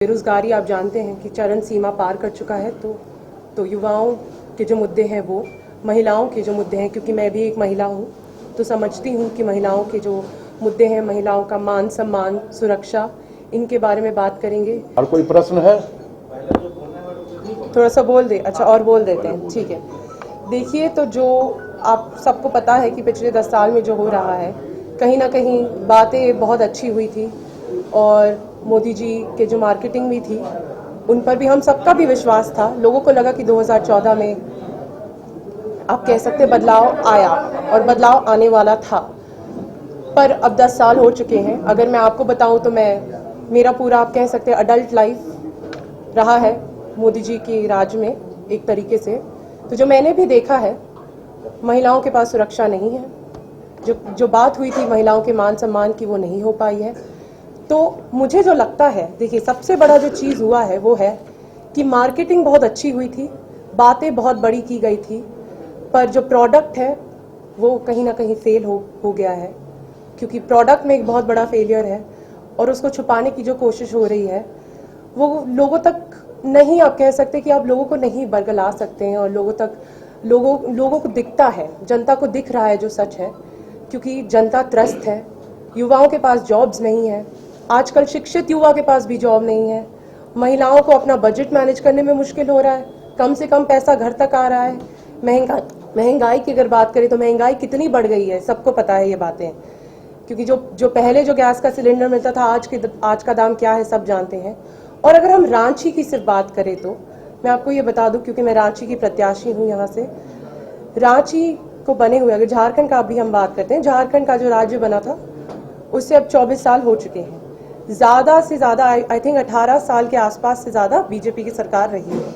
बेरोजगारी आप जानते हैं कि चरम सीमा पार कर चुका है। तो युवाओं के जो मुद्दे हैं, वो महिलाओं के जो मुद्दे हैं, क्योंकि मैं भी एक महिला हूँ तो समझती हूँ कि महिलाओं के जो मुद्दे हैं, महिलाओं का मान सम्मान, सुरक्षा, इनके बारे में बात करेंगे। और कोई प्रश्न है? थोड़ा सा बोल दे। अच्छा, और बोल देते हैं, ठीक है। देखिए, तो जो आप सबको पता है कि पिछले 10 साल में जो हो रहा है, कहीं ना कहीं बातें बहुत अच्छी हुई थी और मोदी जी के जो मार्केटिंग भी थी उन पर भी हम सबका भी विश्वास था। लोगों को लगा कि 2014 में आप कह सकते बदलाव आया और बदलाव आने वाला था। पर अब 10 साल हो चुके हैं। अगर मैं आपको बताऊं तो मेरा पूरा आप कह सकते अडल्ट लाइफ रहा है मोदी जी के राज में एक तरीके से। तो जो मैंने भी देखा है, महिलाओं के पास सुरक्षा नहीं है। जो बात हुई थी महिलाओं के मान सम्मान की, वो नहीं हो पाई है। तो मुझे जो लगता है, देखिए, सबसे बड़ा जो चीज़ हुआ है वो है कि मार्केटिंग बहुत अच्छी हुई थी, बातें बहुत बड़ी की गई थी, पर जो प्रोडक्ट है वो कहीं ना कहीं फेल हो गया है, क्योंकि प्रोडक्ट में एक बहुत बड़ा फेलियर है और उसको छुपाने की जो कोशिश हो रही है वो लोगों तक नहीं, आप कह सकते कि आप लोगों को नहीं बरगला सकते हैं, और लोगों को दिखता है, जनता को दिख रहा है जो सच है, क्योंकि जनता त्रस्त है। युवाओं के पास जॉब्स नहीं है, आजकल शिक्षित युवा के पास भी जॉब नहीं है। महिलाओं को अपना बजट मैनेज करने में मुश्किल हो रहा है, कम से कम पैसा घर तक आ रहा है। महंगाई की अगर बात करें तो महंगाई कितनी बढ़ गई है, सबको पता है ये बातें, क्योंकि जो पहले जो गैस का सिलेंडर मिलता था, आज का दाम क्या है सब जानते हैं। और अगर हम रांची की सिर्फ बात करें तो मैं आपको ये बता दूं, क्योंकि मैं रांची की प्रत्याशी हूँ, यहाँ से रांची को बने हुए, अगर झारखंड का भी हम बात करते हैं, झारखंड का जो राज्य बना था उससे अब 24 साल हो चुके हैं। ज़्यादा से ज़्यादा आई थिंक 18 साल के आसपास से ज़्यादा बीजेपी की सरकार रही है,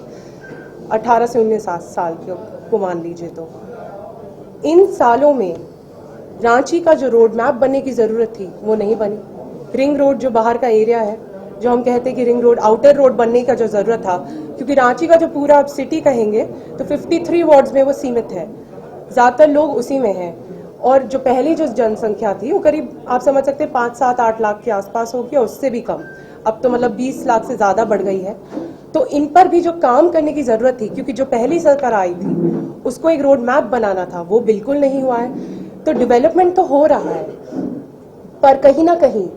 18 से 19 साल को मान लीजिए। तो इन सालों में रांची का जो रोड मैप बनने की ज़रूरत थी वो नहीं बनी। रिंग रोड जो बाहर का एरिया है, जो हम कहते हैं कि रिंग रोड, आउटर रोड बनने का जो ज़रूरत था, क्योंकि रांची का जो पूरा आप सिटी कहेंगे तो 53 वार्ड्स में वो सीमित है, ज़्यादातर लोग उसी में हैं। और जो पहली जो जनसंख्या थी वो करीब आप समझ सकते हैं 5, 7, 8 लाख के आसपास होगी, और उससे भी कम। अब तो मतलब 20 लाख से ज़्यादा बढ़ गई है। तो इन पर भी जो काम करने की ज़रूरत थी, क्योंकि जो पहली सरकार आई थी उसको एक रोड मैप बनाना था, वो बिल्कुल नहीं हुआ है। तो डेवलपमेंट तो हो रहा है, पर कहीं ना कहीं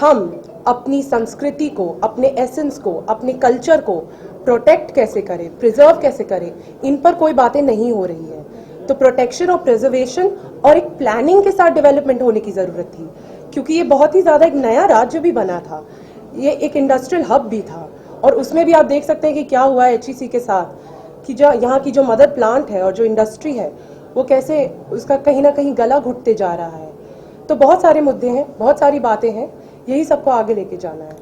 हम अपनी संस्कृति को, अपने एसेंस को, अपने कल्चर को प्रोटेक्ट कैसे करें, प्रिजर्व कैसे करें, इन पर कोई बातें नहीं हो रही है। तो प्रोटेक्शन और प्रिजर्वेशन और एक प्लानिंग के साथ डेवलपमेंट होने की ज़रूरत थी, क्योंकि ये बहुत ही ज़्यादा एक नया राज्य भी बना था, ये एक इंडस्ट्रियल हब भी था। और उसमें भी आप देख सकते हैं कि क्या हुआ है HEC के साथ, कि जो यहाँ की जो मदर प्लांट है और जो इंडस्ट्री है वो कैसे उसका कहीं ना कहीं गला घुटते जा रहा है। तो बहुत सारे मुद्दे हैं, बहुत सारी बातें हैं, यही सबको आगे लेके जाना है।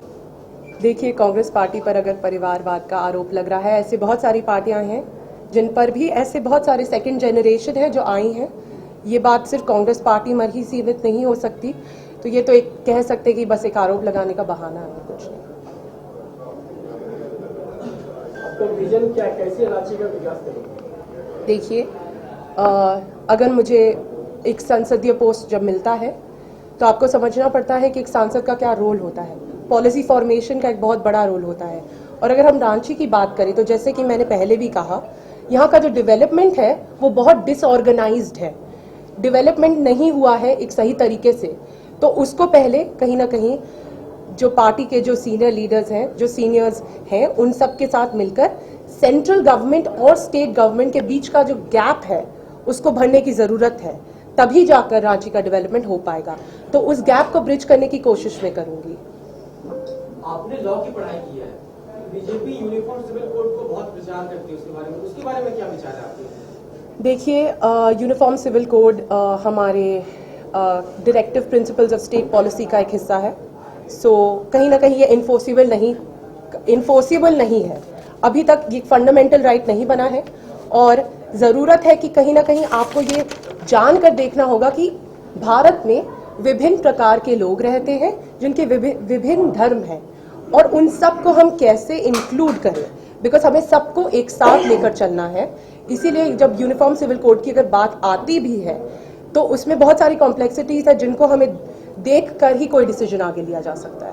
देखिए, कांग्रेस पार्टी पर अगर परिवारवाद का आरोप लग रहा है, ऐसे बहुत सारी पार्टियां हैं जिन पर भी ऐसे बहुत सारे सेकंड जनरेशन है जो आई हैं। ये बात सिर्फ कांग्रेस पार्टी में ही सीमित नहीं हो सकती। तो ये तो एक कह सकते कि बस एक आरोप लगाने का बहाना है, कुछ नहीं। तो विजन क्या, कैसे रांची का विकास करेंगे? देखिए, अगर मुझे एक संसदीय पोस्ट जब मिलता है तो आपको समझना पड़ता है कि एक सांसद का क्या रोल होता है। पॉलिसी फॉर्मेशन का एक बहुत बड़ा रोल होता है। और अगर हम रांची की बात करें तो जैसे कि मैंने पहले भी कहा, यहाँ का जो डेवलपमेंट है वो बहुत डिसऑर्गेनाइज्ड है, डेवलपमेंट नहीं हुआ है एक सही तरीके से। तो उसको पहले कहीं ना कहीं जो पार्टी के जो सीनियर लीडर्स हैं, जो सीनियर्स हैं, उन सब के साथ मिलकर सेंट्रल गवर्नमेंट और स्टेट गवर्नमेंट के बीच का जो गैप है उसको भरने की ज़रूरत है, तभी जाकर रांची का डेवलपमेंट हो पाएगा। तो उस गैप को ब्रिज करने की कोशिश मैं करूंगी। आपने लॉ की पढ़ाई की है, बीजेपी यूनिफॉर्म सिविल कोड को बहुत प्रचार करती है, उसके बारे में क्या विचार है आपके? देखिए, यूनिफॉर्म सिविल कोड हमारे directive principles of state policy का एक हिस्सा है। कहीं ना कहीं ये इन्फोर्सिबल नहीं है, अभी तक ये फंडामेंटल राइट नहीं बना है। और ज़रूरत है कि कहीं ना कहीं आपको ये जानकर देखना होगा कि भारत में विभिन्न प्रकार के लोग रहते हैं जिनके विभिन्न धर्म हैं, और उन सब को हम कैसे इंक्लूड करें, बिकॉज हमें सबको एक साथ लेकर चलना है। इसीलिए जब यूनिफॉर्म सिविल कोड की अगर बात आती भी है तो उसमें बहुत सारी कॉम्प्लेक्सिटीज है जिनको हमें देख कर ही कोई डिसीजन आगे लिया जा सकता है।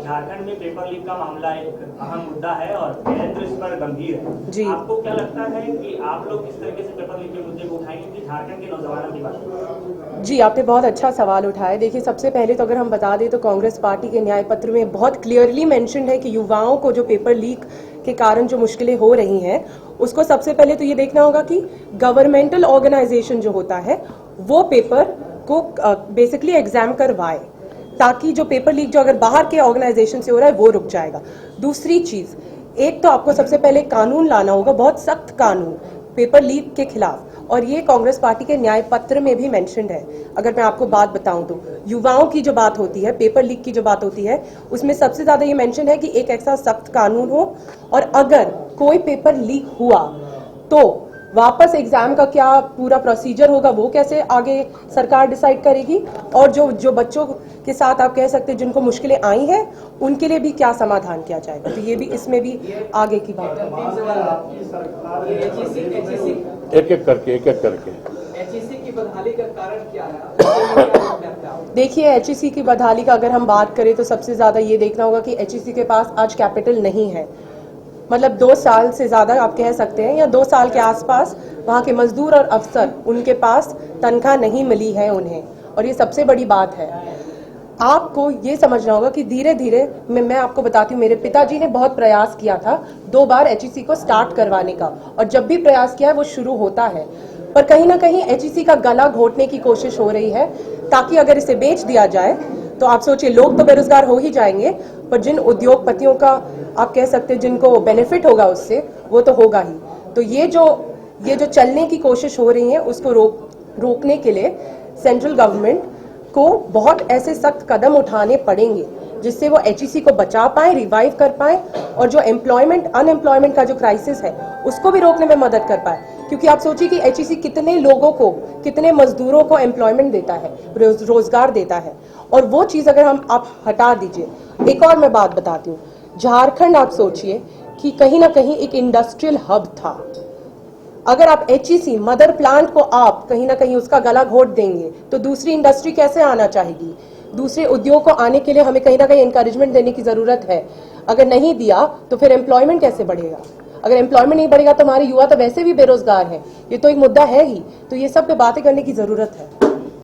झारखंड में पेपर लीक का मामला एक अहम मुद्दा है और केंद्र इस पर गंभीर है। जी। आपको क्या लगता है कि आप लोग किस तरीके से पेपर लीक के मुद्दे को उठाएंगे कि झारखंड के नौजवानों की बात? जी, आपने बहुत अच्छा सवाल उठाया। देखिए, सबसे पहले तो अगर हम बता दें तो कांग्रेस पार्टी के न्याय पत्र में बहुत क्लियरली मेंशन्ड है कि युवाओं को जो पेपर लीक के कारण जो मुश्किलें हो रही हैं, उसको सबसे पहले तो ये देखना होगा कि गवर्नमेंटल ऑर्गेनाइजेशन जो होता है वो पेपर को बेसिकली एग्जाम करवाए, ताकि जो पेपर लीक जो अगर बाहर के ऑर्गेनाइजेशन से हो रहा है वो रुक जाएगा। दूसरी चीज, एक तो आपको सबसे पहले कानून लाना होगा, बहुत सख्त कानून पेपर लीक के खिलाफ, और ये कांग्रेस पार्टी के न्याय पत्र में भी मेंशन्ड है। अगर मैं आपको बात बताऊं तो युवाओं की जो बात होती है, पेपर लीक की जो बात होती है, उसमें सबसे ज्यादा ये मेंशन है कि एक ऐसा सख्त कानून हो, और अगर कोई पेपर लीक हुआ तो वापस एग्जाम का क्या पूरा प्रोसीजर होगा, वो कैसे आगे सरकार डिसाइड करेगी, और जो बच्चों के साथ आप कह सकते हैं जिनको मुश्किलें आई हैं, उनके लिए भी क्या समाधान किया जाएगा। तो ये भी इसमें भी आगे की बात है। एक एक करके एचईसी की बदहाली का कारण क्या है? देखिए, एचईसी की बदहाली का अगर हम बात करें तो सबसे ज्यादा ये देखना होगा कि एचईसी के पास आज कैपिटल नहीं है। मतलब 2 साल से ज्यादा आप कह सकते हैं, या 2 साल के आसपास वहाँ के मजदूर और अफसर, उनके पास तनख्वाह नहीं मिली है उन्हें, और ये सबसे बड़ी बात है। आपको ये समझना होगा कि धीरे धीरे मैं आपको बताती हूँ, मेरे पिताजी ने बहुत प्रयास किया था 2 बार एचईसी को स्टार्ट करवाने का, और जब भी प्रयास किया है वो शुरू होता है, पर कहीं ना कहीं एचईसी का गला घोटने की कोशिश हो रही है, ताकि अगर इसे बेच दिया जाए तो आप सोचिए, लोग तो बेरोजगार हो ही जाएंगे, पर जिन उद्योगपतियों का आप कह सकते हैं जिनको बेनिफिट होगा उससे, वो तो होगा ही। तो ये जो चलने की कोशिश हो रही है, उसको रोकने के लिए सेंट्रल गवर्नमेंट को बहुत ऐसे सख्त कदम उठाने पड़ेंगे जिससे वो एचईसी को बचा पाए, रिवाइव कर पाए, और जो अनएम्प्लॉयमेंट का जो क्राइसिस है उसको भी रोकने में मदद कर पाए। क्योंकि आप सोचिए कि एचईसी कितने लोगों को, कितने मजदूरों को एम्प्लॉयमेंट देता है, रोजगार देता है, और वो चीज अगर आप हटा दीजिए। एक और मैं बात बताती हूँ, झारखंड आप सोचिए कि कहीं ना कहीं एक इंडस्ट्रियल हब था। अगर आप एचईसी मदर प्लांट को आप कहीं ना कहीं उसका गला घोट देंगे तो दूसरी इंडस्ट्री कैसे आना चाहेगी? दूसरे उद्योग को आने के लिए हमें कहीं ना कहीं एनकरेजमेंट देने की जरूरत है। अगर नहीं दिया तो फिर एम्प्लॉयमेंट कैसे बढ़ेगा? अगर एम्प्लॉयमेंट नहीं बढ़ेगा तो हमारे युवा तो वैसे भी बेरोजगार हैं, ये तो एक मुद्दा है ही। तो ये सब पे बातें करने की जरूरत है।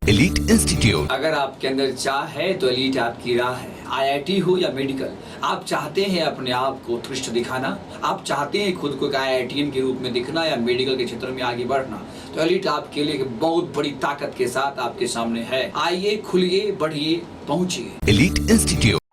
एलीट इंस्टीट्यूट, अगर आपके अंदर चाह है तो एलीट आपकी राह है। आईआईटी हो या मेडिकल, आप चाहते हैं अपने आप को उत्कृष्ट दिखाना, आप चाहते हैं खुद को एक आईआईटीएन के रूप में दिखना या मेडिकल के क्षेत्र में आगे बढ़ना, तो एलीट आपके लिए एक बहुत बड़ी ताकत के साथ आपके सामने है। आइए, खुलिए, बढ़िए, पहुंचिए। Elite institute.